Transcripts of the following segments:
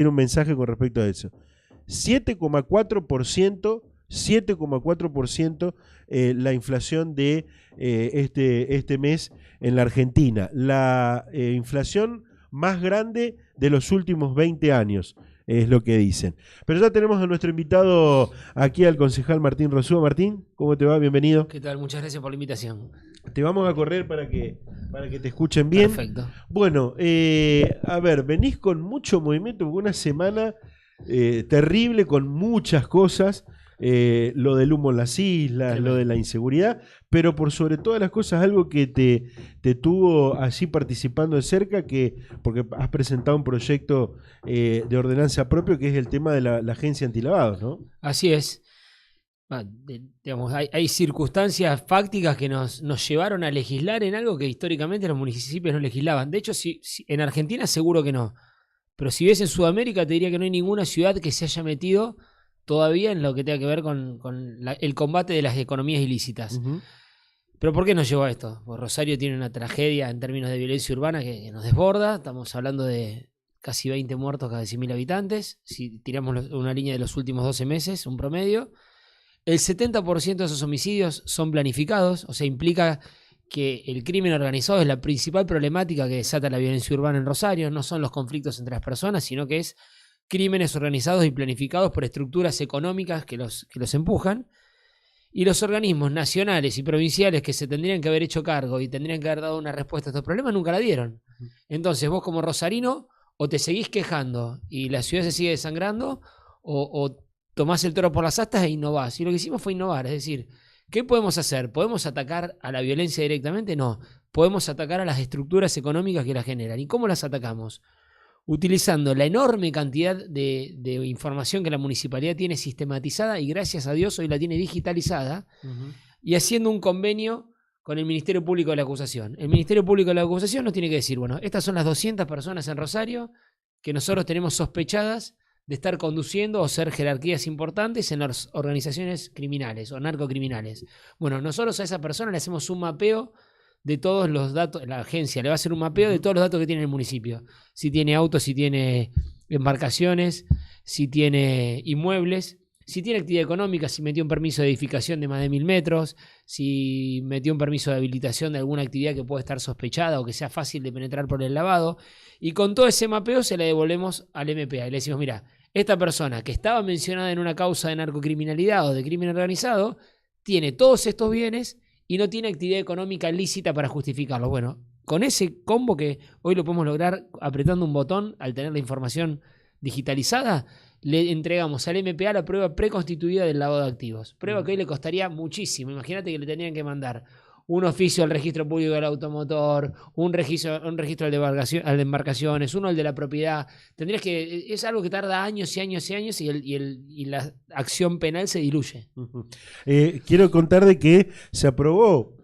tiene un mensaje con respecto a eso. 7,4% la inflación de este mes en la Argentina. La inflación más grande de los últimos 20 años, es lo que dicen. Pero ya tenemos a nuestro invitado aquí, al concejal Martín Rosúa. Martín, ¿cómo te va? Bienvenido. ¿Qué tal? Muchas gracias por la invitación. Te vamos a correr para que te escuchen bien. Perfecto. Bueno, a ver, venís con mucho movimiento, una semana terrible con muchas cosas, lo del humo en las islas, Tremendo. lo de la inseguridad, pero por sobre todas las cosas algo que te tuvo así participando de cerca, porque has presentado un proyecto de ordenanza propio que es el tema de la agencia antilavados, ¿no? Así es. Digamos, hay circunstancias fácticas que nos llevaron a legislar en algo que históricamente los municipios no legislaban. De hecho, si en Argentina seguro que no. Pero si ves en Sudamérica, te diría que no hay ninguna ciudad que se haya metido todavía en lo que tenga que ver con el combate de las economías ilícitas. Pero ¿por qué nos llevó a esto? Pues Rosario tiene una tragedia en términos de violencia urbana que nos desborda. Estamos hablando de casi 20 muertos cada 100.000 habitantes. Si tiramos una línea de los últimos 12 meses, un promedio. El 70% de esos homicidios son planificados, o sea, implica que el crimen organizado es la principal problemática que desata la violencia urbana en Rosario. No son los conflictos entre las personas, sino que es crímenes organizados y planificados por estructuras económicas que los empujan. Y los organismos nacionales y provinciales que se tendrían que haber hecho cargo y tendrían que haber dado una respuesta a estos problemas nunca la dieron. Entonces vos como rosarino o te seguís quejando y la ciudad se sigue desangrando o tomás el toro por las astas e innovás. Y lo que hicimos fue innovar, es decir, ¿qué podemos hacer? ¿Podemos atacar a la violencia directamente? No. Podemos atacar a las estructuras económicas que la generan. ¿Y cómo las atacamos? Utilizando la enorme cantidad de información que la municipalidad tiene sistematizada y gracias a Dios hoy la tiene digitalizada, y haciendo un convenio con el Ministerio Público de la Acusación. El Ministerio Público de la Acusación nos tiene que decir, bueno, estas son las 200 personas en Rosario que nosotros tenemos sospechadas de estar conduciendo o ser jerarquías importantes en las organizaciones criminales o narcocriminales. Bueno, nosotros a esa persona le hacemos un mapeo de todos los datos, la agencia le va a hacer un mapeo de todos los datos que tiene el municipio. Si tiene autos, si tiene embarcaciones, si tiene inmuebles, si tiene actividad económica, si metió un permiso de edificación de más de 1000 metros, si metió un permiso de habilitación de alguna actividad que puede estar sospechada o que sea fácil de penetrar por el lavado. Y con todo ese mapeo se le devolvemos al MPA y le decimos, mira, esta persona que estaba mencionada en una causa de narcocriminalidad o de crimen organizado tiene todos estos bienes y no tiene actividad económica lícita para justificarlo. Bueno, con ese combo que hoy lo podemos lograr apretando un botón al tener la información digitalizada, le entregamos al MPA la prueba preconstituida del lavado de activos. Prueba que hoy le costaría muchísimo. Imagínate que le tendrían que mandar un oficio al registro público del automotor, un registro al de embarcaciones, uno al de la propiedad. Es algo que tarda años y años y años y la acción penal se diluye. Quiero contar de que se aprobó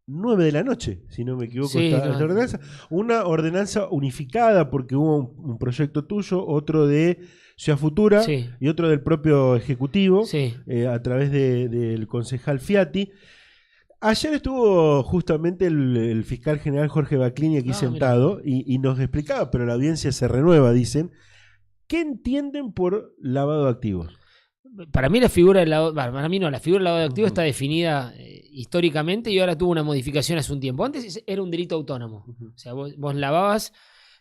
9 de la noche, si no me equivoco, Sí, esta ordenanza. Una ordenanza unificada porque hubo un proyecto tuyo, otro de Ciudad Futura y otro del propio Ejecutivo a través del concejal Fiati. Ayer estuvo justamente el fiscal general Jorge Baclini aquí sentado y nos explicaba, pero la audiencia se renueva, dicen. ¿Qué entienden por lavado de activos? Para mí la figura del lavado, para mí no, la figura del lavado de activos está definida históricamente y ahora tuvo una modificación hace un tiempo. Antes era un delito autónomo. O sea, vos lavabas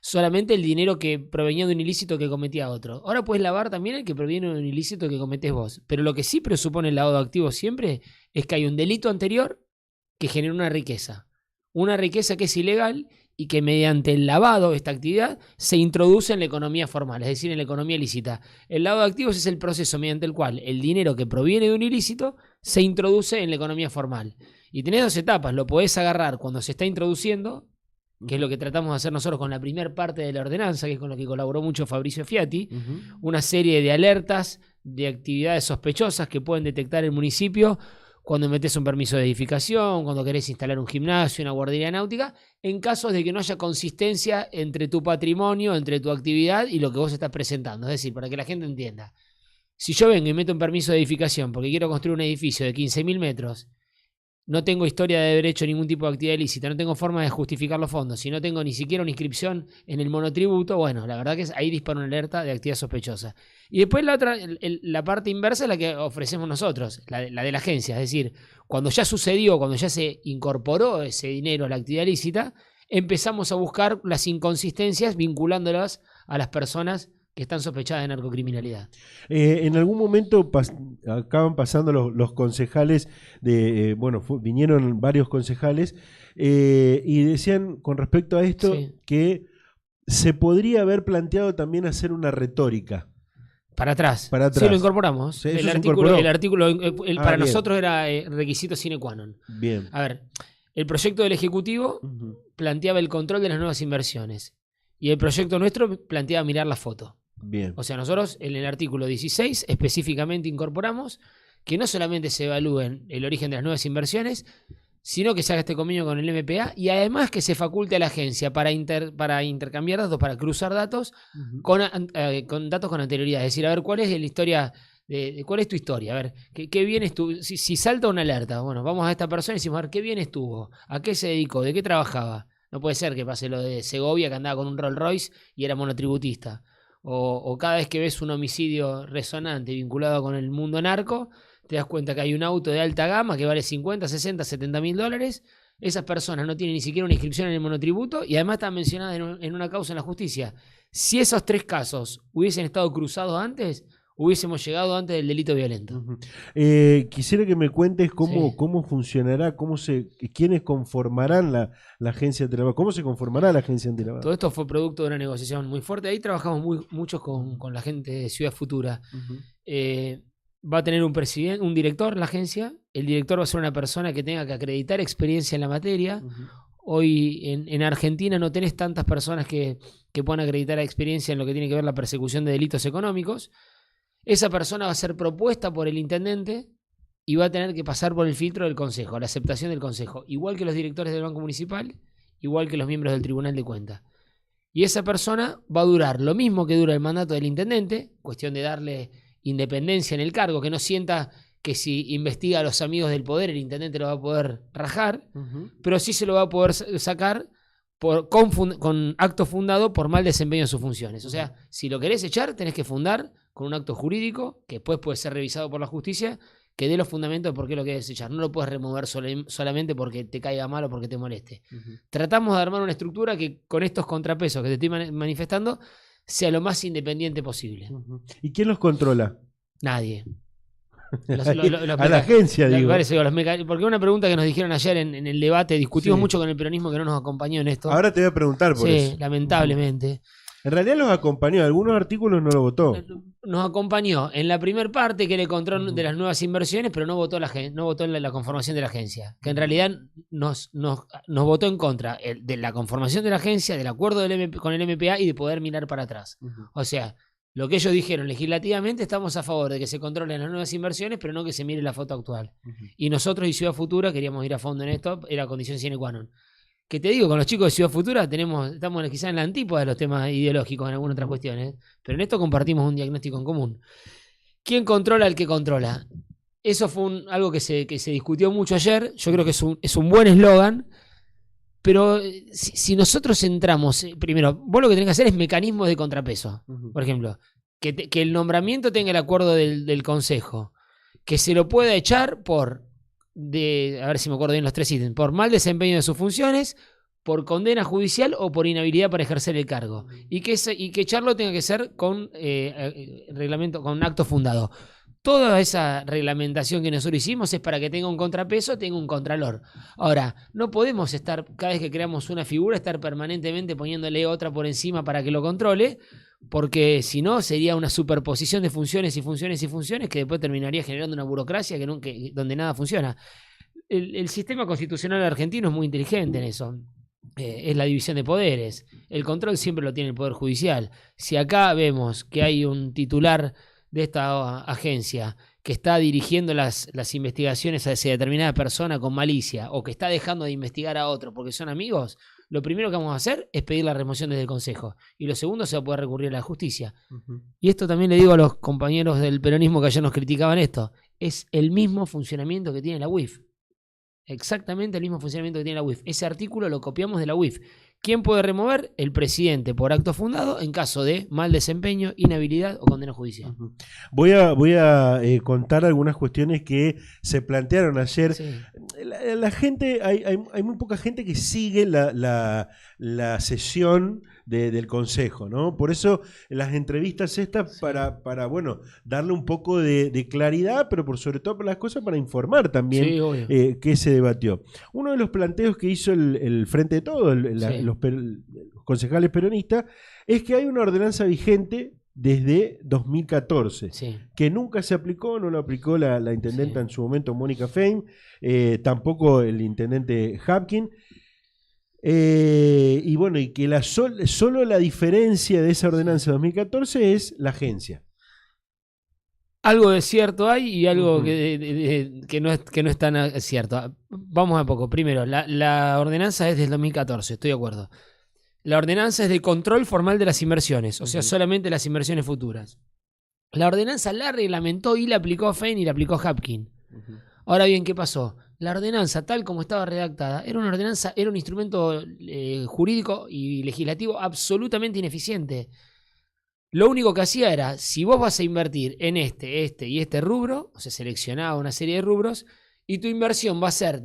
solamente el dinero que provenía de un ilícito que cometía otro. Ahora puedes lavar también el que proviene de un ilícito que cometés vos. Pero lo que sí presupone el lavado de activos siempre es que hay un delito anterior que genera una riqueza que es ilegal y que mediante el lavado, esta actividad, se introduce en la economía formal, es decir, en la economía lícita. El lavado de activos es el proceso mediante el cual el dinero que proviene de un ilícito se introduce en la economía formal. Y tenés dos etapas, lo podés agarrar cuando se está introduciendo, que es lo que tratamos de hacer nosotros con la primera parte de la ordenanza, que es con lo que colaboró mucho Fabricio Fiati, una serie de alertas de actividades sospechosas que pueden detectar el municipio cuando metes un permiso de edificación, cuando querés instalar un gimnasio, una guardería náutica, en casos de que no haya consistencia entre tu patrimonio, entre tu actividad y lo que vos estás presentando. Es decir, para que la gente entienda. Si yo vengo y meto un permiso de edificación porque quiero construir un edificio de 15.000 metros no tengo historia de haber hecho ningún tipo de actividad ilícita, no tengo forma de justificar los fondos, si no tengo ni siquiera una inscripción en el monotributo, bueno, la verdad que ahí dispara una alerta de actividad sospechosa. Y después la otra, la parte inversa es la que ofrecemos nosotros, la de la agencia, es decir, cuando ya sucedió, cuando ya se incorporó ese dinero a la actividad ilícita, empezamos a buscar las inconsistencias vinculándolas a las personas que están sospechadas de narcocriminalidad. En algún momento acaban pasando los concejales, vinieron varios concejales y decían con respecto a esto que se podría haber planteado también hacer una retórica. Para atrás. Sí, lo incorporamos. Sí, el artículo para nosotros era requisito sine qua non. Bien. A ver, el proyecto del Ejecutivo planteaba el control de las nuevas inversiones y el proyecto nuestro planteaba mirar la foto. Bien. O sea, nosotros en el artículo 16 específicamente incorporamos que no solamente se evalúen el origen de las nuevas inversiones, sino que se haga este convenio con el MPA y además que se faculte a la agencia para intercambiar datos, para cruzar datos con datos con anterioridad. Es decir, a ver, ¿cuál es la historia? ¿Cuál es tu historia? A ver, ¿qué bien estuvo? Si salta una alerta, bueno, vamos a esta persona y decimos, a ver, ¿qué bien estuvo? ¿A qué se dedicó? ¿De qué trabajaba? No puede ser que pase lo de Segovia, que andaba con un Rolls Royce y era monotributista. O cada vez que ves un homicidio resonante vinculado con el mundo narco, te das cuenta que hay un auto de alta gama que vale 50, 60, 70 mil dólares. Esas personas no tienen ni siquiera una inscripción en el monotributo y además están mencionadas en una causa en la justicia. Si esos 3 casos hubiesen estado cruzados antes, hubiésemos llegado antes del delito violento. Quisiera que me cuentes cómo funcionará, quiénes conformarán la agencia antilavado, cómo se conformará la agencia antilavado. Todo esto fue producto de una negociación muy fuerte. Ahí trabajamos mucho con la gente de Ciudad Futura. Va a tener un director la agencia. El director va a ser una persona que tenga que acreditar experiencia en la materia. Hoy en Argentina no tenés tantas personas que puedan acreditar experiencia en lo que tiene que ver la persecución de delitos económicos. Esa persona va a ser propuesta por el intendente y va a tener que pasar por el filtro del consejo, la aceptación del consejo, igual que los directores del Banco Municipal, igual que los miembros del Tribunal de Cuentas. Y esa persona va a durar lo mismo que dura el mandato del intendente, cuestión de darle independencia en el cargo, que no sienta que si investiga a los amigos del poder el intendente lo va a poder rajar, pero sí se lo va a poder sacar con acto fundado por mal desempeño de sus funciones. O sea, si lo querés echar, tenés que fundar con un acto jurídico que después puede ser revisado por la justicia, que dé los fundamentos de por qué lo querés echar. No lo puedes remover solamente porque te caiga mal o porque te moleste. Tratamos de armar una estructura que con estos contrapesos que te estoy manifestando sea lo más independiente posible. ¿Y quién los controla? Nadie. A la agencia, digo. Porque una pregunta que nos dijeron ayer en el debate, discutimos mucho con el peronismo que no nos acompañó en esto. Ahora te voy a preguntar por eso. Sí, lamentablemente. En realidad los acompañó, algunos artículos no lo votó. Nos acompañó en la primera parte que era el control de las nuevas inversiones, pero no votó en la conformación de la agencia. Que en realidad nos votó en contra de la conformación de la agencia, del acuerdo con el MPA y de poder mirar para atrás. O sea, lo que ellos dijeron legislativamente, estamos a favor de que se controlen las nuevas inversiones, pero no que se mire la foto actual. Y nosotros y Ciudad Futura queríamos ir a fondo en esto, era condición sine qua non. Que te digo, con los chicos de Ciudad Futura estamos quizás en la antípoda de los temas ideológicos en algunas otras cuestiones, pero en esto compartimos un diagnóstico en común. ¿Quién controla al que controla? Eso fue algo que se discutió mucho ayer. Yo creo que es un buen eslogan, pero si nosotros entramos, primero, vos lo que tenés que hacer es mecanismos de contrapeso. Por ejemplo, que el nombramiento tenga el acuerdo del consejo, que se lo pueda echar a ver si me acuerdo bien los 3 ítems, por mal desempeño de sus funciones, por condena judicial o por inhabilidad para ejercer el cargo. Y que echarlo tenga que ser con reglamento, con acto fundado. Toda esa reglamentación que nosotros hicimos es para que tenga un contrapeso, tenga un contralor. Ahora, no podemos estar, cada vez que creamos una figura, estar permanentemente poniéndole otra por encima para que lo controle, porque si no sería una superposición de funciones y funciones y funciones que después terminaría generando una burocracia donde nada funciona. El sistema constitucional argentino es muy inteligente en eso. Es la división de poderes. El control siempre lo tiene el Poder Judicial. Si acá vemos que hay un titular de esta agencia que está dirigiendo las investigaciones hacia determinada persona con malicia o que está dejando de investigar a otro porque son amigos, lo primero que vamos a hacer es pedir la remoción desde el Consejo y lo segundo se va a poder recurrir a la justicia. Y esto también le digo a los compañeros del peronismo que ayer nos criticaban esto, es el mismo funcionamiento que tiene la UIF. Exactamente el mismo funcionamiento que tiene la UIF. Ese artículo lo copiamos de la UIF. ¿Quién puede remover? El presidente por acto fundado en caso de mal desempeño, inhabilidad o condena judicial. Voy a contar algunas cuestiones que se plantearon ayer. Sí. La gente, hay muy poca gente que sigue la sesión del Consejo, ¿no? Por eso las entrevistas estas, sí, para bueno, darle un poco de claridad, pero por sobre todo para las cosas, para informar también, sí, qué se debatió. Uno de los planteos que hizo el Frente de Todos, sí, los concejales peronistas, es que hay una ordenanza vigente desde 2014, sí, que nunca se aplicó, no lo aplicó la intendenta, sí, en su momento, Mónica Fein, tampoco el intendente Hapkin. Y bueno, y que solo la diferencia de esa ordenanza de 2014 es la agencia. Algo de cierto hay y algo que no es tan cierto. Vamos a poco. Primero, la ordenanza es del 2014, estoy de acuerdo. La ordenanza es de control formal de las inversiones, o sea, solamente las inversiones futuras. La ordenanza la reglamentó y la aplicó Fein y la aplicó Hapkin. Ahora bien, ¿qué pasó? La ordenanza, tal como estaba redactada, era una ordenanza, era un instrumento jurídico y legislativo absolutamente ineficiente. Lo único que hacía era, si vos vas a invertir en este y este rubro, o sea, seleccionaba una serie de rubros, y tu inversión va a ser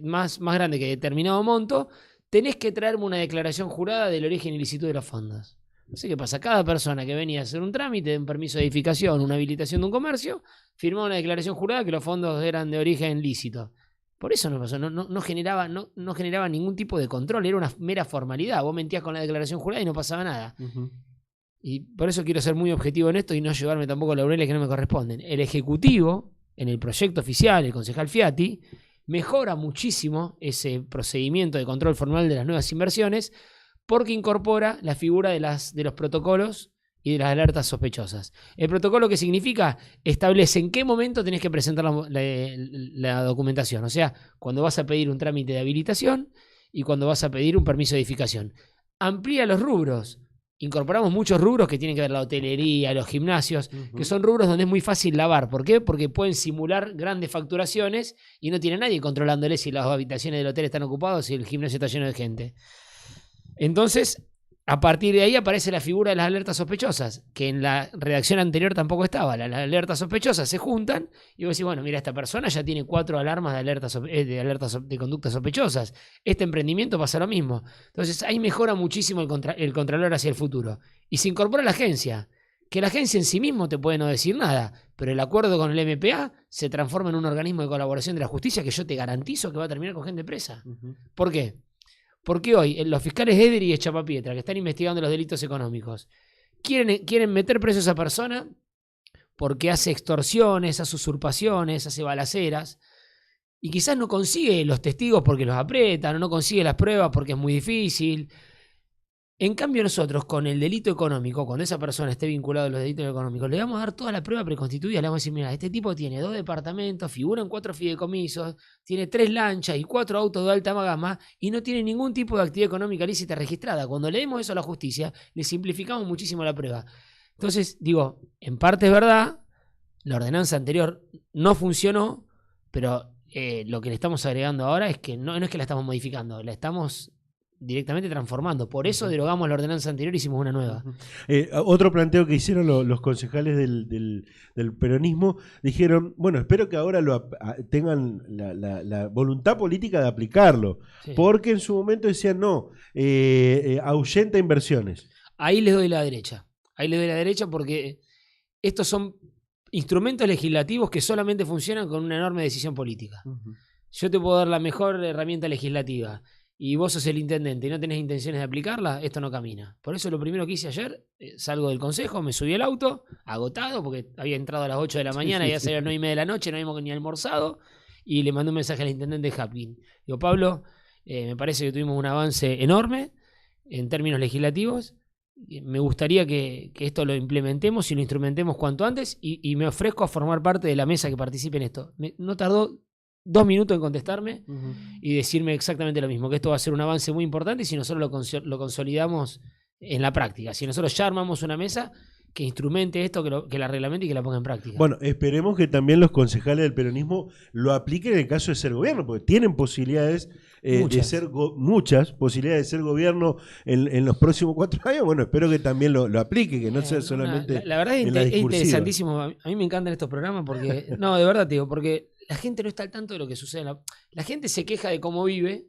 más grande que determinado monto, tenés que traerme una declaración jurada del origen ilícito de los fondos. No sé qué pasa, cada persona que venía a hacer un trámite de un permiso de edificación, una habilitación de un comercio, firmaba una declaración jurada que los fondos eran de origen lícito. Por eso no pasó, no generaba ningún tipo de control, era una mera formalidad. Vos mentías con la declaración jurada y no pasaba nada. Y por eso quiero ser muy objetivo en esto y no llevarme tampoco laureles que no me corresponden. El Ejecutivo, en el proyecto oficial, el concejal Fiati, mejora muchísimo ese procedimiento de control formal de las nuevas inversiones porque incorpora la figura de los protocolos y de las alertas sospechosas. El protocolo, ¿qué significa? Establece en qué momento tenés que presentar la documentación. O sea, cuando vas a pedir un trámite de habilitación y cuando vas a pedir un permiso de edificación. Amplía los rubros. Incorporamos muchos rubros que tienen que ver la hotelería, los gimnasios, que son rubros donde es muy fácil lavar. ¿Por qué? Porque pueden simular grandes facturaciones y no tiene nadie controlándoles si las habitaciones del hotel están ocupadas o si el gimnasio está lleno de gente. Entonces, a partir de ahí aparece la figura de las alertas sospechosas, que en la redacción anterior tampoco estaba. Las alertas sospechosas se juntan y vos decís, bueno, mira, esta persona ya tiene 4 alarmas de alertas de conductas sospechosas. Este emprendimiento pasa lo mismo. Entonces, ahí mejora muchísimo el contralor hacia el futuro. Y se incorpora la agencia, que la agencia en sí mismo te puede no decir nada, pero el acuerdo con el MPA se transforma en un organismo de colaboración de la justicia que yo te garantizo que va a terminar con gente presa. ¿Por qué? Porque hoy los fiscales Eder y Echapapietra, que están investigando los delitos económicos, quieren meter preso a esa persona porque hace extorsiones, hace usurpaciones, hace balaceras, y quizás no consigue los testigos porque los apretan, o no consigue las pruebas porque es muy difícil. En cambio nosotros, con el delito económico, cuando esa persona esté vinculada a los delitos económicos, le vamos a dar toda la prueba preconstituida, le vamos a decir, mira, este tipo tiene 2 departamentos, figura en 4 fideicomisos, tiene 3 lanchas y 4 autos de alta gama y no tiene ningún tipo de actividad económica lícita registrada. Cuando leemos eso a la justicia, le simplificamos muchísimo la prueba. Entonces, digo, en parte es verdad, la ordenanza anterior no funcionó, pero lo que le estamos agregando ahora es que no es que la estamos modificando, la estamos directamente transformando. Por eso derogamos la ordenanza anterior y hicimos una nueva. Otro planteo que hicieron los concejales del peronismo, dijeron, bueno, espero que ahora tengan la voluntad política de aplicarlo, sí, porque en su momento decían, no, ahuyenta inversiones. Ahí les doy la derecha. Ahí les doy la derecha porque estos son instrumentos legislativos que solamente funcionan con una enorme decisión política. Yo te puedo dar la mejor herramienta legislativa y vos sos el intendente y no tenés intenciones de aplicarla, esto no camina. Por eso lo primero que hice ayer, salgo del consejo, me subí al auto, agotado, porque había entrado a las 8 de la mañana, ya salía a las 9:30 de la noche, no habíamos ni almorzado, y le mandé un mensaje al intendente Hapkin. Digo, Pablo, me parece que tuvimos un avance enorme en términos legislativos, me gustaría que esto lo implementemos y lo instrumentemos cuanto antes, y me ofrezco a formar parte de la mesa que participe en esto. No tardó 2 minutos en contestarme y decirme exactamente lo mismo, que esto va a ser un avance muy importante y si nosotros lo consolidamos en la práctica, si nosotros ya armamos una mesa que instrumente esto, que la reglamente y que la ponga en práctica. Bueno, esperemos que también los concejales del peronismo lo apliquen en el caso de ser gobierno, porque tienen posibilidades de ser muchas posibilidades de ser gobierno en los próximos 4 años. Bueno, espero que también lo aplique, que no sea solamente la verdad es interesantísimo. A mí me encantan estos programas porque, no, de verdad te digo, porque la gente no está al tanto de lo que sucede. La gente se queja de cómo vive.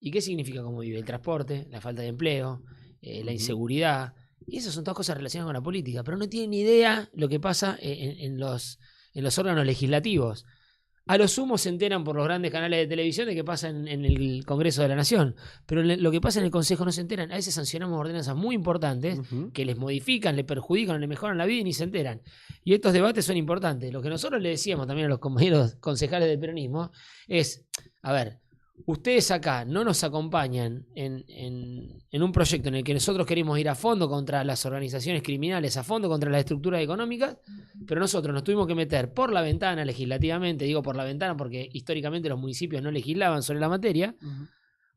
¿Y qué significa cómo vive? El transporte, la falta de empleo, la inseguridad. Y esas son todas cosas relacionadas con la política, pero no tienen ni idea lo que pasa en los órganos legislativos. A lo sumo se enteran por los grandes canales de televisión de qué pasa en el Congreso de la Nación, pero lo que pasa en el Consejo no se enteran. A veces sancionamos ordenanzas muy importantes que les modifican, les perjudican, les mejoran la vida y ni se enteran. Y estos debates son importantes. Lo que nosotros le decíamos también a los compañeros concejales del peronismo es, a ver, ustedes acá no nos acompañan en un proyecto en el que nosotros queremos ir a fondo contra las organizaciones criminales, a fondo contra las estructuras económicas, pero nosotros nos tuvimos que meter por la ventana legislativamente, digo por la ventana porque históricamente los municipios no legislaban sobre la materia,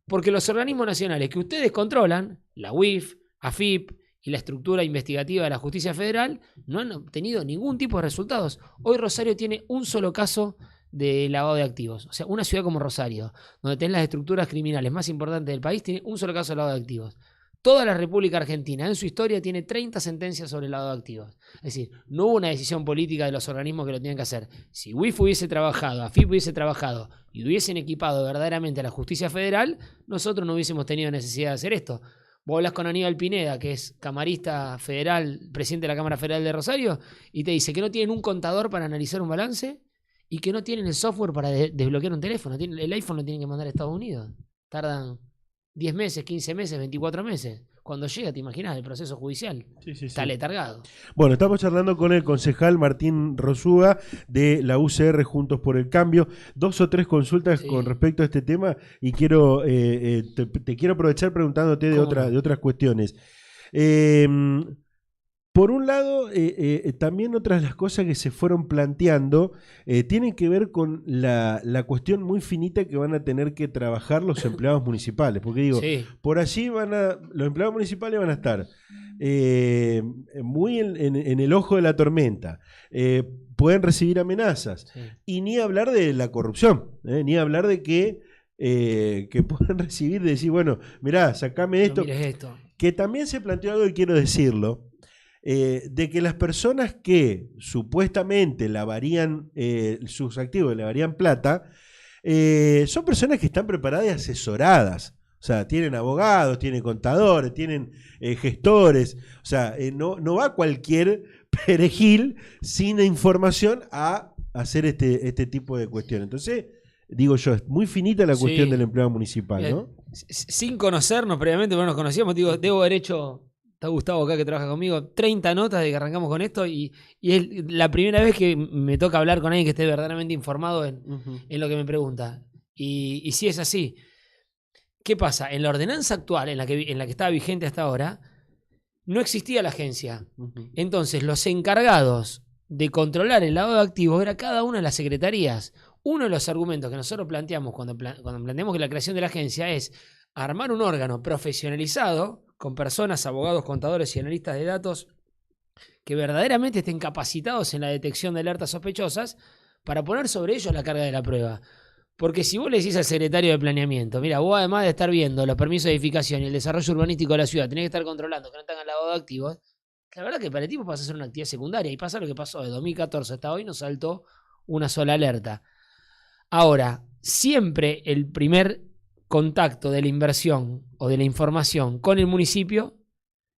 porque los organismos nacionales que ustedes controlan, la UIF, AFIP y la estructura investigativa de la Justicia Federal, no han obtenido ningún tipo de resultados. Hoy Rosario tiene un solo caso de lavado de activos. O sea, una ciudad como Rosario, donde tenés las estructuras criminales más importantes del país, tiene un solo caso de lavado de activos. Toda la República Argentina en su historia tiene 30 sentencias sobre el lavado de activos. Es decir, no hubo una decisión política de los organismos que lo tenían que hacer. Si UIF hubiese trabajado, AFIP hubiese trabajado y hubiesen equipado verdaderamente a la Justicia Federal, nosotros no hubiésemos tenido necesidad de hacer esto. Vos hablas con Aníbal Pineda, que es camarista federal, presidente de la Cámara Federal de Rosario, y te dice que no tienen un contador para analizar un balance y que no tienen el software para desbloquear un teléfono. El iPhone lo tienen que mandar a Estados Unidos. Tardan 10 meses, 15 meses, 24 meses. Cuando llega, te imaginas, el proceso judicial. Está letargado. Bueno, estamos charlando con el concejal Martín Rosúa de la UCR Juntos por el Cambio. 2 o 3 consultas con respecto a este tema y quiero te quiero aprovechar preguntándote de otras cuestiones. Por un lado, también otras de las cosas que se fueron planteando tienen que ver con la cuestión muy finita que van a tener que trabajar los empleados municipales. Porque digo, por allí los empleados municipales van a estar muy en el ojo de la tormenta. Pueden recibir amenazas. Y ni hablar de la corrupción, ni hablar de que puedan recibir, de decir, bueno, mirá, sacame esto. No mires esto. Que también se planteó algo y quiero decirlo. De que las personas que supuestamente lavarían sus activos, lavarían plata, son personas que están preparadas y asesoradas. O sea, tienen abogados, tienen contadores, tienen gestores. O sea, no va cualquier perejil sin información a hacer este tipo de cuestiones. Entonces, digo yo, es muy finita la cuestión del empleado municipal, ¿no? Sin conocernos previamente, no nos conocíamos, digo, debo haber hecho... Está Gustavo acá que trabaja conmigo, 30 notas de que arrancamos con esto y es la primera vez que me toca hablar con alguien que esté verdaderamente informado en lo que me pregunta. Y si es así, ¿qué pasa? En la ordenanza actual, en la que estaba vigente hasta ahora, no existía la agencia. Entonces, los encargados de controlar el lavado de activos era cada una de las secretarías. Uno de los argumentos que nosotros planteamos cuando planteamos que la creación de la agencia es armar un órgano profesionalizado con personas, abogados, contadores y analistas de datos que verdaderamente estén capacitados en la detección de alertas sospechosas para poner sobre ellos la carga de la prueba. Porque si vos le decís al secretario de planeamiento, mira, vos además de estar viendo los permisos de edificación y el desarrollo urbanístico de la ciudad, tenés que estar controlando que no tengan lavado de activos, la verdad que para el tipo pasa a ser una actividad secundaria y pasa lo que pasó de 2014 hasta hoy, no saltó una sola alerta. Ahora, siempre el primer contacto de la inversión o de la información con el municipio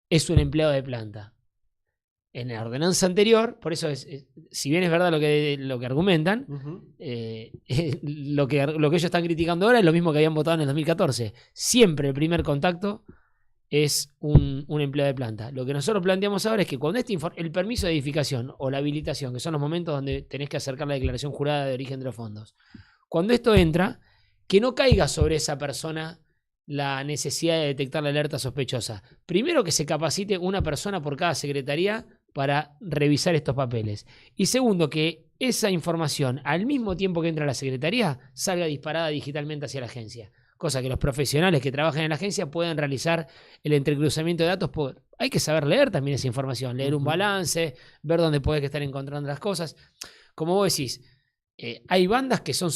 es un empleado de planta. En la ordenanza anterior, por eso si bien es verdad lo que argumentan, lo que ellos están criticando ahora es lo mismo que habían votado en el 2014. Siempre el primer contacto es un empleado de planta. Lo que nosotros planteamos ahora es que cuando el permiso de edificación o la habilitación, que son los momentos donde tenés que acercar la declaración jurada de origen de los fondos, cuando esto entra, que no caiga sobre esa persona la necesidad de detectar la alerta sospechosa. Primero, que se capacite una persona por cada secretaría para revisar estos papeles. Y segundo, que esa información, al mismo tiempo que entra a la secretaría, salga disparada digitalmente hacia la agencia. cosa que los profesionales que trabajan en la agencia puedan realizar el entrecruzamiento de datos. Hay que saber leer también esa información, leer un balance, ver dónde puedes estar encontrando las cosas. Como vos decís, hay bandas que son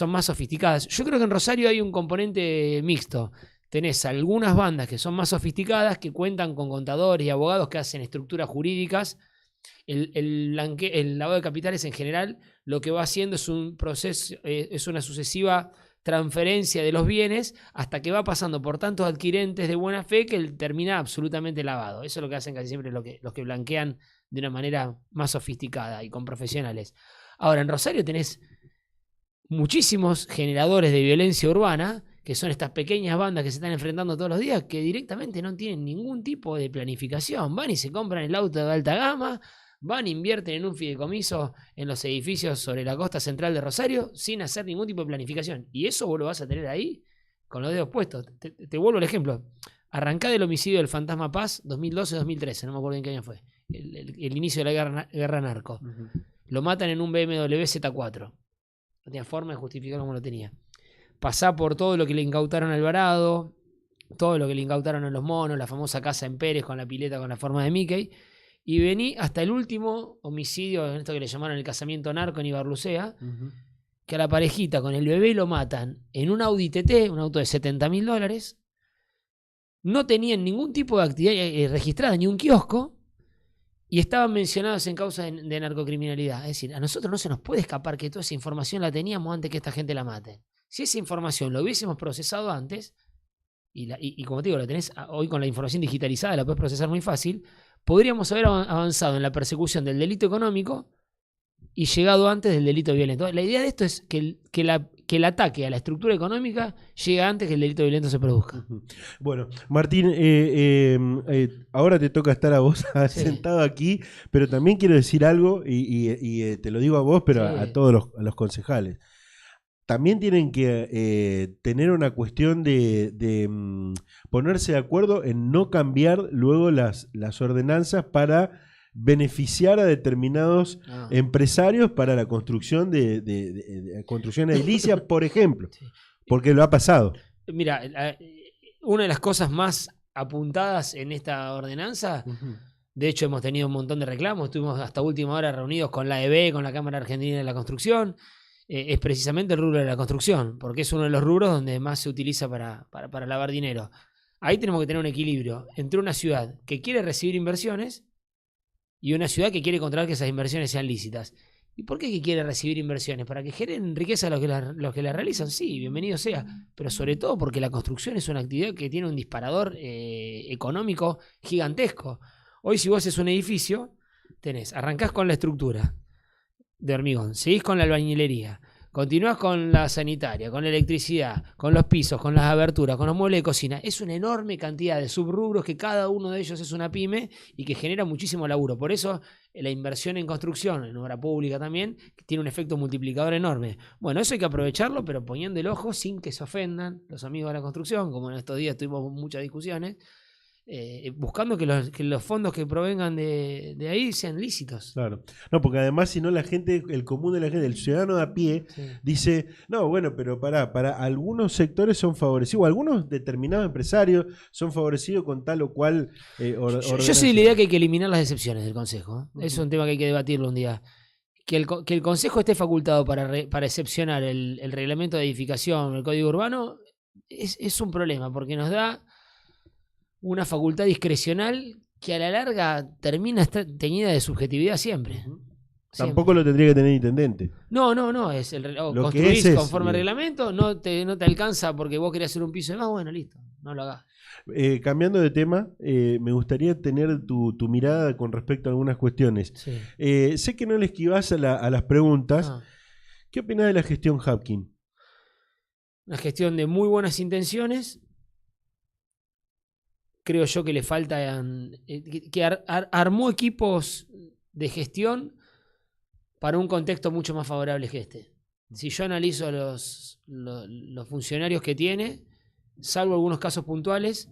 más sofisticadas. Yo creo que en Rosario hay un componente mixto. Tenés algunas bandas que son más sofisticadas, que cuentan con contadores y abogados que hacen estructuras jurídicas. El lavado de capitales en general lo que va haciendo es un proceso, es una sucesiva transferencia de los bienes hasta que va pasando por tantos adquirentes de buena fe que termina absolutamente lavado. Eso es lo que hacen casi siempre los que blanquean de una manera más sofisticada y con profesionales. Ahora, en Rosario tenés muchísimos generadores de violencia urbana, que son estas pequeñas bandas que se están enfrentando todos los días, que directamente no tienen ningún tipo de planificación. Van y se compran el auto de alta gama, van e invierten en un fideicomiso en los edificios sobre la costa central de Rosario sin hacer ningún tipo de planificación. Y eso vos lo vas a tener ahí con los dedos puestos. Te vuelvo el ejemplo. Arrancá del homicidio del Fantasma Paz 2012-2013, no me acuerdo en qué año fue. El inicio de la guerra narco. Lo matan en un BMW Z4. No tenía forma de justificar cómo lo tenía. Pasá por todo lo que le incautaron a Alvarado, todo lo que le incautaron a Los Monos, la famosa casa en Pérez con la pileta con la forma de Mickey, y vení hasta el último homicidio, en esto que le llamaron el casamiento narco en Ibarlucea, que a la parejita con el bebé lo matan en un Audi TT, un auto de $70.000, no tenían ningún tipo de actividad registrada, ni un kiosco, y estaban mencionados en causa de narcocriminalidad. Es decir, a nosotros no se nos puede escapar que toda esa información la teníamos antes que esta gente la mate. Si esa información lo hubiésemos procesado antes, y como te digo, la tenés hoy con la información digitalizada, la podés procesar muy fácil, podríamos haber avanzado en la persecución del delito económico y llegado antes del delito violento. La idea de esto es que el ataque a la estructura económica llegue antes que el delito violento se produzca. Bueno, Martín, ahora te toca estar a vos sentado aquí, pero también quiero decir algo, y te lo digo a vos, pero a todos los concejales. También tienen que tener una cuestión de ponerse de acuerdo en no cambiar luego las ordenanzas para beneficiar a determinados empresarios para la construcción de construcción edilicia, por ejemplo, porque lo ha pasado. Mira, una de las cosas más apuntadas en esta ordenanza, de hecho hemos tenido un montón de reclamos, estuvimos hasta última hora reunidos con la AEB, con la Cámara Argentina de la Construcción, es precisamente el rubro de la construcción, porque es uno de los rubros donde más se utiliza para lavar dinero. Ahí tenemos que tener un equilibrio entre una ciudad que quiere recibir inversiones y una ciudad que quiere controlar que esas inversiones sean lícitas. ¿Y por qué que quiere recibir inversiones? ¿Para que generen riqueza los que la realizan? Sí, bienvenido sea. Pero sobre todo porque la construcción es una actividad que tiene un disparador económico gigantesco. Hoy si vos haces un edificio, arrancás con la estructura de hormigón, seguís con la albañilería, continuás con la sanitaria, con la electricidad, con los pisos, con las aberturas, con los muebles de cocina. Es una enorme cantidad de subrubros que cada uno de ellos es una pyme y que genera muchísimo laburo. Por eso la inversión en construcción, en obra pública también, tiene un efecto multiplicador enorme. Bueno, eso hay que aprovecharlo, pero poniendo el ojo sin que se ofendan los amigos de la construcción, como en estos días tuvimos muchas discusiones, buscando que los fondos que provengan de ahí sean lícitos. Claro. No, porque además si no la gente, el común de la gente, el ciudadano de a pie, dice, no, bueno, pero para algunos sectores son favorecidos, o algunos determinados empresarios son favorecidos con tal o cual yo soy de la idea que hay que eliminar las excepciones del Consejo. Es un tema que hay que debatirlo un día. Que el Consejo esté facultado para excepcionar el reglamento de edificación, el Código Urbano, es un problema, porque nos da una facultad discrecional que a la larga termina teñida de subjetividad siempre. Tampoco lo tendría que tener intendente. No. Construís conforme al reglamento, no te alcanza porque vos querés hacer un piso de más, bueno, listo, no lo hagas. Cambiando de tema, me gustaría tener tu mirada con respecto a algunas cuestiones. Sí. Sé que no le esquivás a las preguntas. ¿Qué opinás de la gestión Hapkin? Una gestión de muy buenas intenciones. Creo yo que le falta que armó equipos de gestión para un contexto mucho más favorable que este. Si yo analizo los funcionarios que tiene, salvo algunos casos puntuales,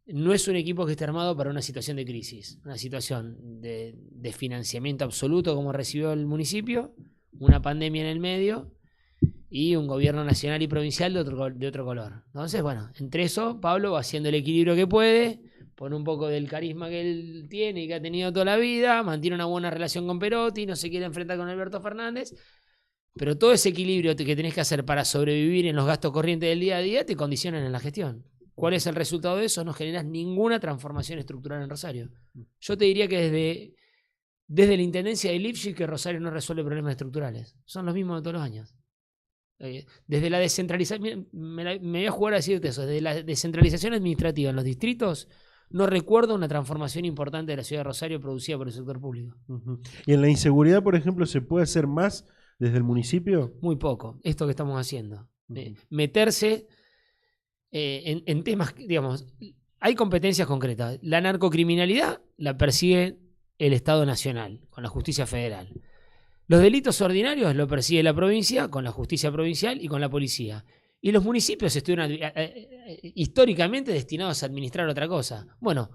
no es un equipo que esté armado para una situación de crisis, una situación de financiamiento absoluto como recibió el municipio, una pandemia en el medio y un gobierno nacional y provincial de otro color. Entonces, bueno, entre eso, Pablo va haciendo el equilibrio que puede, pone un poco del carisma que él tiene y que ha tenido toda la vida, mantiene una buena relación con Perotti, no se quiere enfrentar con Alberto Fernández, pero todo ese equilibrio que tenés que hacer para sobrevivir en los gastos corrientes del día a día te condicionan en la gestión. ¿Cuál es el resultado de eso? No generas ninguna transformación estructural en Rosario. Yo te diría que desde la intendencia de Lifshitz que Rosario no resuelve problemas estructurales. Son los mismos de todos los años. Desde la descentralización, me voy a jugar a decirte eso, desde la descentralización administrativa en los distritos, no recuerdo una transformación importante de la ciudad de Rosario producida por el sector público. ¿Y en la inseguridad, por ejemplo, se puede hacer más desde el municipio? Muy poco, esto que estamos haciendo. Meterse en temas, digamos, hay competencias concretas. La narcocriminalidad la persigue el Estado Nacional, con la justicia federal. Los delitos ordinarios lo persigue la provincia, con la justicia provincial y con la policía. Y los municipios estuvieron históricamente destinados a administrar otra cosa. Bueno,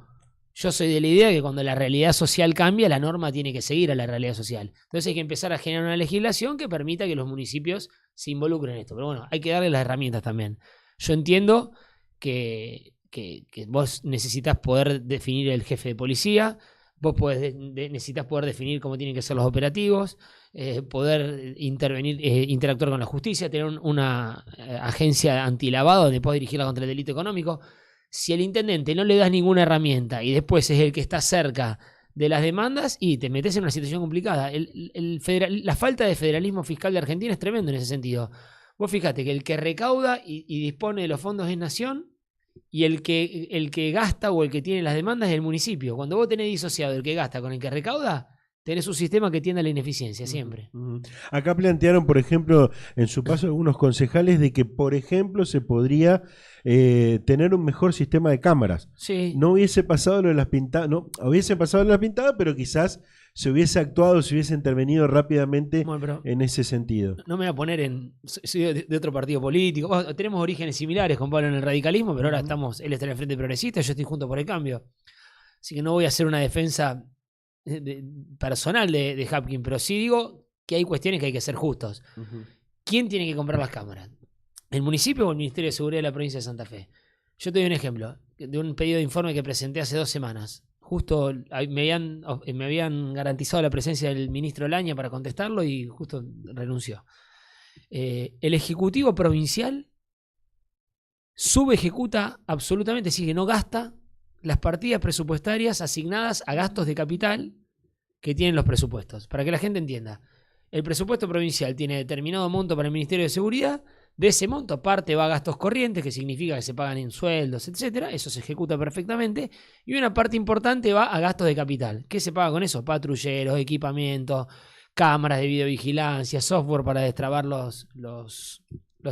yo soy de la idea que cuando la realidad social cambia, la norma tiene que seguir a la realidad social. Entonces hay que empezar a generar una legislación que permita que los municipios se involucren en esto. Pero bueno, hay que darle las herramientas también. Yo entiendo que vos necesitas poder definir el jefe de policía, vos necesitas poder definir cómo tienen que ser los operativos, poder interactuar con la justicia, tener una agencia antilavado donde puedas dirigirla contra el delito económico. Si al intendente no le das ninguna herramienta y después es el que está cerca de las demandas y te metes en una situación complicada. La falta de federalismo fiscal de Argentina es tremendo en ese sentido. Vos fíjate que el que recauda y dispone de los fondos es Nación, y el que gasta o el que tiene las demandas es el municipio. Cuando vos tenés disociado el que gasta con el que recauda, tenés un sistema que tiende a la ineficiencia siempre. Acá plantearon, por ejemplo, en su paso algunos concejales de que, por ejemplo, se podría tener un mejor sistema de cámaras. Sí. No hubiese pasado lo de las pintadas, no, hubiese pasado lo de las pintadas, pero quizás se hubiese actuado, se hubiese intervenido rápidamente en ese sentido. No me voy a poner soy de otro partido político. Tenemos orígenes similares con Pablo en el radicalismo, pero ahora él está en el Frente Progresista, yo estoy junto por el cambio. Así que no voy a hacer una defensa personal de Hapkin, pero sí digo que hay cuestiones que hay que ser justos. ¿Quién tiene que comprar las cámaras? ¿El municipio o el Ministerio de Seguridad de la provincia de Santa Fe? Yo te doy un ejemplo de un pedido de informe que presenté hace 2 semanas. Justo me habían garantizado la presencia del ministro Laña para contestarlo y justo renunció. El Ejecutivo Provincial subejecuta absolutamente, es decir, que no gasta las partidas presupuestarias asignadas a gastos de capital que tienen los presupuestos. Para que la gente entienda, el presupuesto provincial tiene determinado monto para el Ministerio de Seguridad. De ese monto, parte va a gastos corrientes, que significa que se pagan en sueldos, etcétera. Eso se ejecuta perfectamente. Y una parte importante va a gastos de capital. ¿Qué se paga con eso? Patrulleros, equipamiento, cámaras de videovigilancia, software para destrabar los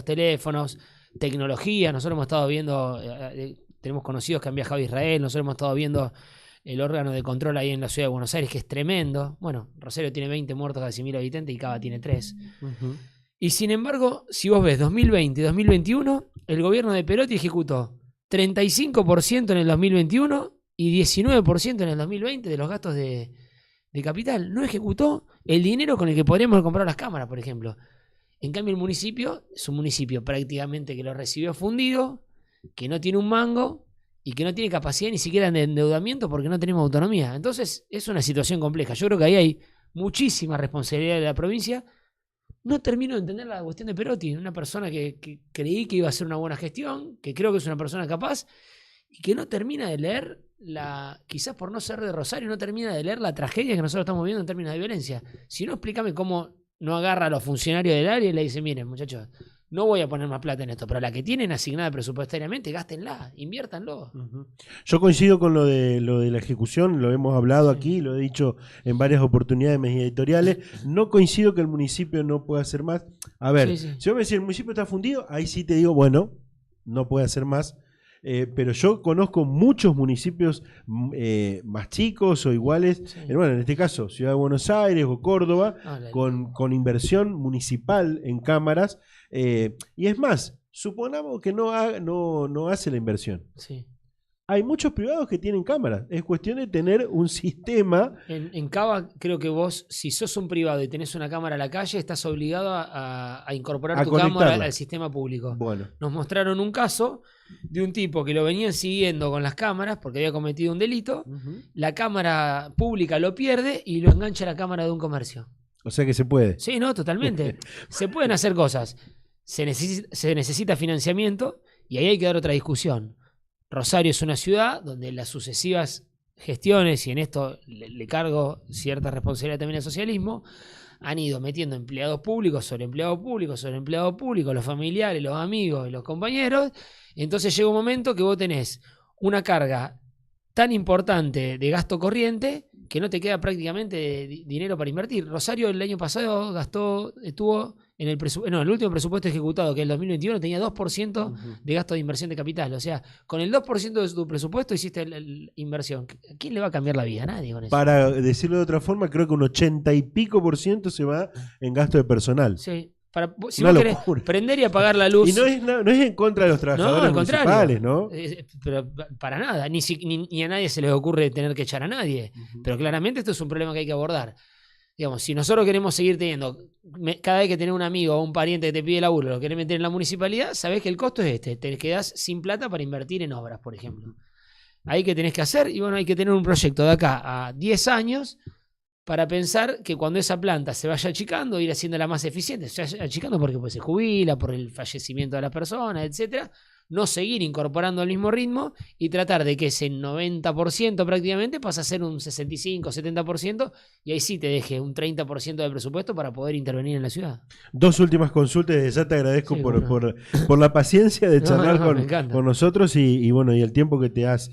teléfonos, tecnología. Nosotros hemos estado viendo, tenemos conocidos que han viajado a Israel, nosotros hemos estado viendo el órgano de control ahí en la ciudad de Buenos Aires, que es tremendo. Bueno, Rosario tiene 20 muertos cada 100.000 habitantes y Cava tiene 3. Y sin embargo, si vos ves 2020 y 2021, el gobierno de Perotti ejecutó 35% en el 2021 y 19% en el 2020 de los gastos de capital. No ejecutó el dinero con el que podríamos comprar las cámaras, por ejemplo. En cambio, el municipio es un municipio prácticamente que lo recibió fundido, que no tiene un mango y que no tiene capacidad ni siquiera de endeudamiento porque no tenemos autonomía. Entonces, es una situación compleja. Yo creo que ahí hay muchísima responsabilidad de la provincia. No termino de entender la cuestión de Perotti, una persona que creí que iba a hacer una buena gestión, que creo que es una persona capaz y que no termina de leer quizás por no ser de Rosario, no termina de leer la tragedia que nosotros estamos viendo en términos de violencia. Si no, explícame cómo no agarra a los funcionarios del área y le dice, miren, muchachos, no voy a poner más plata en esto, pero la que tienen asignada presupuestariamente, gástenla, inviértanlo. Yo coincido con lo de la ejecución, lo hemos hablado aquí, lo he dicho en varias oportunidades en mis editoriales. No coincido que el municipio no pueda hacer más. A ver, si yo me decís el municipio está fundido, ahí sí te digo, bueno, no puede hacer más. Pero yo conozco muchos municipios más chicos o iguales, bueno, en este caso Ciudad de Buenos Aires o Córdoba, con inversión municipal en cámaras, y es más, supongamos que no hace la inversión. Hay muchos privados que tienen cámaras. Es cuestión de tener un sistema. En Cava, creo que vos, si sos un privado y tenés una cámara a la calle, estás obligado a incorporar tu cámara al sistema público. Bueno. Nos mostraron un caso de un tipo que lo venían siguiendo con las cámaras porque había cometido un delito. La cámara pública lo pierde y lo engancha a la cámara de un comercio. O sea que se puede. Sí, no, totalmente. Se pueden hacer cosas. Se necesita financiamiento y ahí hay que dar otra discusión. Rosario es una ciudad donde las sucesivas gestiones, y en esto le cargo cierta responsabilidad también al socialismo, han ido metiendo empleados públicos sobre empleados públicos sobre empleados públicos, los familiares, los amigos y los compañeros. Entonces llega un momento que vos tenés una carga tan importante de gasto corriente que no te queda prácticamente dinero para invertir. Rosario el año pasado estuvo en el último presupuesto ejecutado, que es el 2021, tenía 2% de gasto de inversión de capital. O sea, con el 2% de tu presupuesto hiciste la inversión. ¿A quién le va a cambiar la vida? A nadie con eso. Para decirlo de otra forma, creo que un 80 y pico % se va en gasto de personal. Sí. Si vos querés prender y apagar la luz. Y no es en contra de los trabajadores municipales, ¿no? Pero para nada. Ni a nadie se les ocurre tener que echar a nadie. Pero claramente esto es un problema que hay que abordar. Digamos, si nosotros queremos seguir teniendo, cada vez que tenés un amigo o un pariente que te pide laburo, lo querés meter en la municipalidad, sabés que el costo es este. Te quedás sin plata para invertir en obras, por ejemplo. Ahí que tenés que hacer, y bueno, hay que tener un proyecto de acá a 10 años para pensar que cuando esa planta se vaya achicando, ir haciéndola más eficiente. Se vaya achicando porque pues, se jubila, por el fallecimiento de las personas, etcétera. No seguir incorporando al mismo ritmo y tratar de que ese 90% prácticamente pase a ser un 65, 70%, y ahí sí te deje un 30% de presupuesto para poder intervenir en la ciudad. 2 últimas consultas, ya te agradezco por la paciencia de charlar con nosotros y bueno, y el tiempo que te has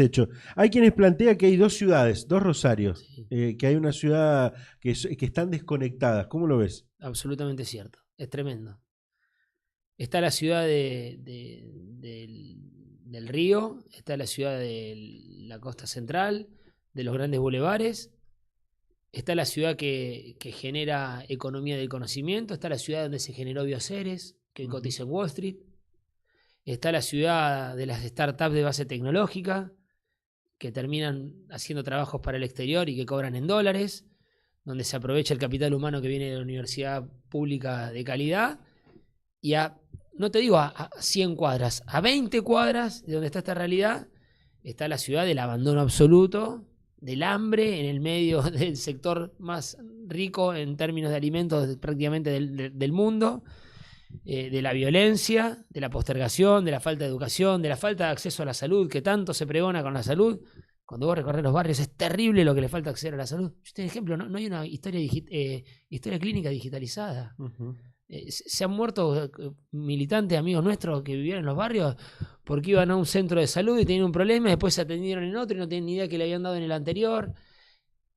hecho. Hay quienes plantean que hay 2 ciudades, 2 Rosarios, que hay una ciudad que están desconectadas. ¿Cómo lo ves? Absolutamente cierto, es tremendo. Está la ciudad del río, está la ciudad de la costa central, de los grandes bulevares, está la ciudad que genera economía del conocimiento, está la ciudad donde se generó Bioceres, que cotiza en Wall Street, está la ciudad de las startups de base tecnológica, que terminan haciendo trabajos para el exterior y que cobran en dólares, donde se aprovecha el capital humano que viene de la universidad pública de calidad, y no te digo a 100 cuadras, a 20 cuadras de donde está esta realidad, está la ciudad del abandono absoluto, del hambre, en el medio del sector más rico en términos de alimentos prácticamente del mundo, de la violencia, de la postergación, de la falta de educación, de la falta de acceso a la salud, que tanto se pregona con la salud. Cuando vos recorres los barrios es terrible lo que le falta acceder a la salud. Yo te doy ejemplo, no hay una historia clínica digitalizada. Se han muerto militantes, amigos nuestros que vivían en los barrios porque iban a un centro de salud y tenían un problema, después se atendieron en otro y no tenían ni idea que le habían dado en el anterior.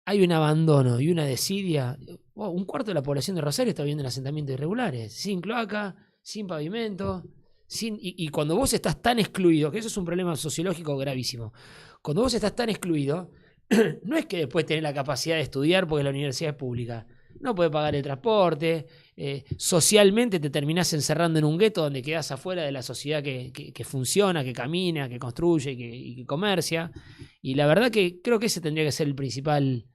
Hay un abandono y una desidia. Un cuarto de la población de Rosario está viviendo en asentamientos irregulares, sin cloaca, sin pavimento, y cuando vos estás tan excluido, que eso es un problema sociológico gravísimo, cuando vos estás tan excluido, no es que después tenés la capacidad de estudiar porque la universidad es pública, no podés pagar el transporte, socialmente te terminás encerrando en un gueto donde quedás afuera de la sociedad que funciona, que camina, que construye y que comercia. Y la verdad que creo que ese tendría que ser el principal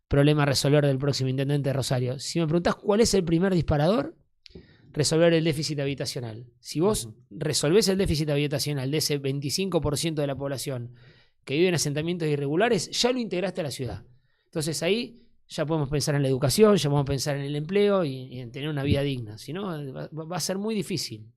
problema a resolver del próximo intendente de Rosario. Si me preguntás cuál es el primer disparador, resolver el déficit habitacional. Si vos resolvés el déficit habitacional de ese 25% de la población que vive en asentamientos irregulares, ya lo integraste a la ciudad. Entonces ahí ya podemos pensar en la educación, ya podemos pensar en el empleo y en tener una vida digna. Si no, va a ser muy difícil.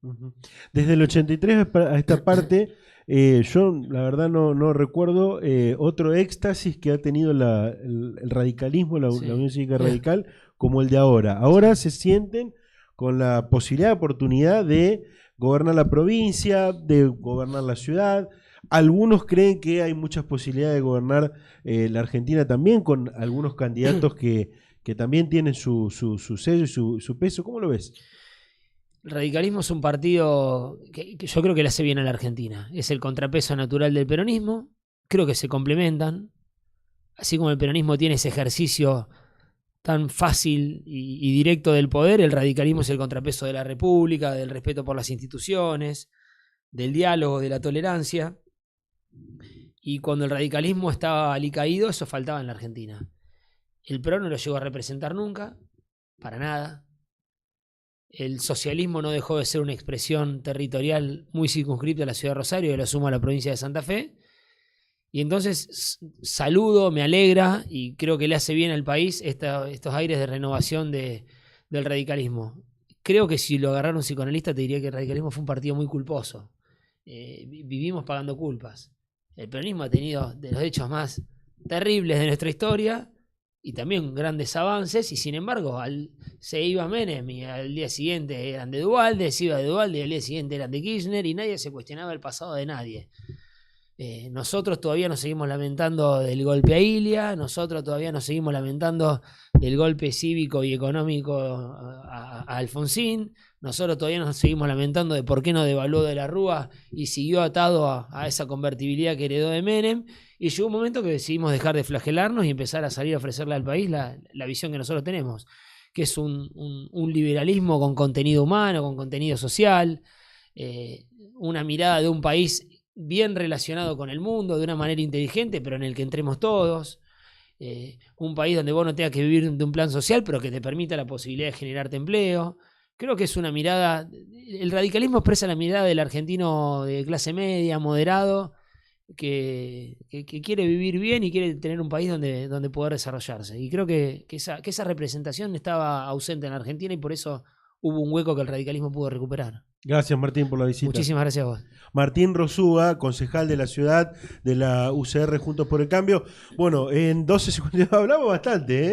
Desde el 83 a esta parte, yo la verdad no recuerdo otro éxtasis que ha tenido el radicalismo, la Unión Cívica Radical, como el de ahora. Ahora se sienten con la posibilidad de oportunidad de gobernar la provincia, de gobernar la ciudad. Algunos creen que hay muchas posibilidades de gobernar la Argentina también, con algunos candidatos que también tienen su sello y su peso. ¿Cómo lo ves? El radicalismo es un partido que yo creo que le hace bien a la Argentina. Es el contrapeso natural del peronismo. Creo que se complementan. Así como el peronismo tiene ese ejercicio tan fácil y directo del poder, el radicalismo es el contrapeso de la República, del respeto por las instituciones, del diálogo, de la tolerancia. Y cuando el radicalismo estaba alicaído, eso faltaba en la Argentina. El PRO no lo llegó a representar nunca, para nada. El socialismo no dejó de ser una expresión territorial muy circunscripta a la ciudad de Rosario y lo sumo a la provincia de Santa Fe. Y entonces saludo, me alegra y creo que le hace bien al país estos aires de renovación del radicalismo. Creo que si lo agarrara un psicoanalista te diría que el radicalismo fue un partido muy culposo. Vivimos pagando culpas. El peronismo ha tenido de los hechos más terribles de nuestra historia y también grandes avances, y sin embargo se iba Menem y al día siguiente eran de Duhalde, se iba de Duhalde y al día siguiente eran de Kirchner, y nadie se cuestionaba el pasado de nadie. Nosotros todavía nos seguimos lamentando del golpe a Ilia, nosotros todavía nos seguimos lamentando del golpe cívico y económico a Alfonsín, nosotros todavía nos seguimos lamentando de por qué no devaluó de la Rúa y siguió atado a esa convertibilidad que heredó de Menem, y llegó un momento que decidimos dejar de flagelarnos y empezar a salir a ofrecerle al país la visión que nosotros tenemos, que es un liberalismo con contenido humano, con contenido social, una mirada de un país bien relacionado con el mundo, de una manera inteligente, pero en el que entremos todos. Un país donde vos no tengas que vivir de un plan social, pero que te permita la posibilidad de generarte empleo. Creo que es una mirada, el radicalismo expresa la mirada del argentino de clase media, moderado, que quiere vivir bien y quiere tener un país donde poder desarrollarse. Y creo que esa representación estaba ausente en la Argentina, y por eso hubo un hueco que el radicalismo pudo recuperar. Gracias, Martín, por la visita. Muchísimas gracias a vos. Martín Rosúa, concejal de la ciudad de la UCR Juntos por el Cambio. Bueno, en 12 segundos hablamos bastante, ¿eh?